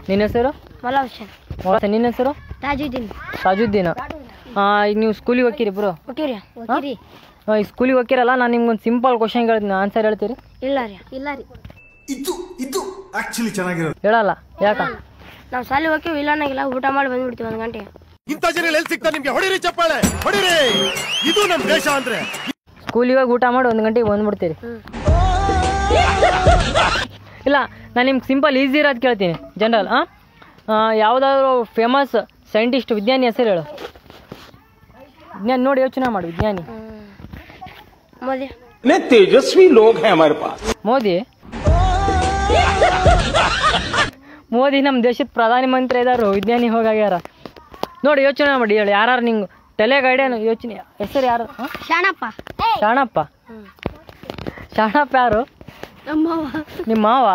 ನಿನ್ನ ಹೆಸರು? ಮಲಾವ್ಶನ್. ನಿನ್ನ ಹೆಸರು? ತಾಜುದ್ದೀನ್. ತಾಜುದ್ದೀನ್. ಈಗ ನೀವು ಸ್ಕೂಲಿಗೆ ಹೋಗ್ತೀರಿ ಬ್ರೋ? ಹೋಗ್ತೀರಿ. ಈ ಸ್ಕೂಲಿಗೆ ಹೋಗ್ತಿರಲ್ಲ, ನಾನು ನಿಮ್ಗೊಂದು ಸಿಂಪಲ್ ಕ್ವಶನ್ ಹೇಳ್ತೀನಿ, ಆನ್ಸರ್ ಹೇಳ್ತೀರಿ? ಇಲ್ಲ ರೀ. ಇದು ಆಕ್ಚುಲಿ ಚೆನ್ನಾಗಿರೋದು. ಹೇಳಲ್ಲ ಯಾಕ? ನಾವು ಶಾಲೆ ಹೋಗ್ತೀವಿ, ಇಲ್ಲನಾಗಿಲ್ಲ, ಊಟ ಮಾಡಿ ಬಂದ್ಬಿಡ್ತೀವಿ 1 ಗಂಟೆ. ಇಂಥ ಜನ ಎಲ್ಲಿ ಸಿಗ್ತಾರೆ ನಿಮ್ಗೆ? ಹೊಡಿರಿ ಚಪ್ಪಾಳೆ, ಹೊಡಿರಿ. ಇದು ನಮ್ಮ ದೇಶ ಅಂದ್ರೆ. ಸ್ಕೂಲಿಗೆ ಹೋಗಿ ಊಟ ಮಾಡಿ 1 ಗಂಟೆಗೆ ಬಂದ್ಬಿಡ್ತೀರಿ? ಇಲ್ಲ, ನಾನು ನಿಮ್ಗೆ ಸಿಂಪಲ್ ಈಸಿ ಇರೋದು ಕೇಳ್ತೀನಿ, ಜನರಲ್. ಯಾವುದಾದ್ರು ಫೇಮಸ್ ಸೈಂಟಿಸ್ಟ್ ವಿಜ್ಞಾನಿ ಹೆಸರು ಹೇಳು. ವಿಜ್ಞಾನಿ ನೋಡಿ ಯೋಚನೆ ಮಾಡಿ. ವಿಜ್ಞಾನಿ ಮೋದಿ. ತೇಜಸ್ವಿ ಲೋಗ್ ಹೈ ಹಮಾರೆ ಪಾಸ್. ಮೋದಿ? ಮೋದಿ ನಮ್ಮ ದೇಶದ ಪ್ರಧಾನ ಮಂತ್ರಿ ಇದಾರು, ವಿಜ್ಞಾನಿ ಹೋಗ್ಯಾರ. ನೋಡಿ ಯೋಚನೆ ಮಾಡಿ, ಹೇಳಿ ಯಾರು ನಿಂಗೆ ತಲೆಗೈಡೇನು ಯೋಚನೆ. ಹೆಸರು ಯಾರು? ಶಾಣಪ್ಪ. ಶಾಣಪ್ಪ? ಶಾಣಪ್ಪ ಯಾರು? ನಮ್ಮ ಮಾವ. ನಿಮ್ಮ ಮಾವ?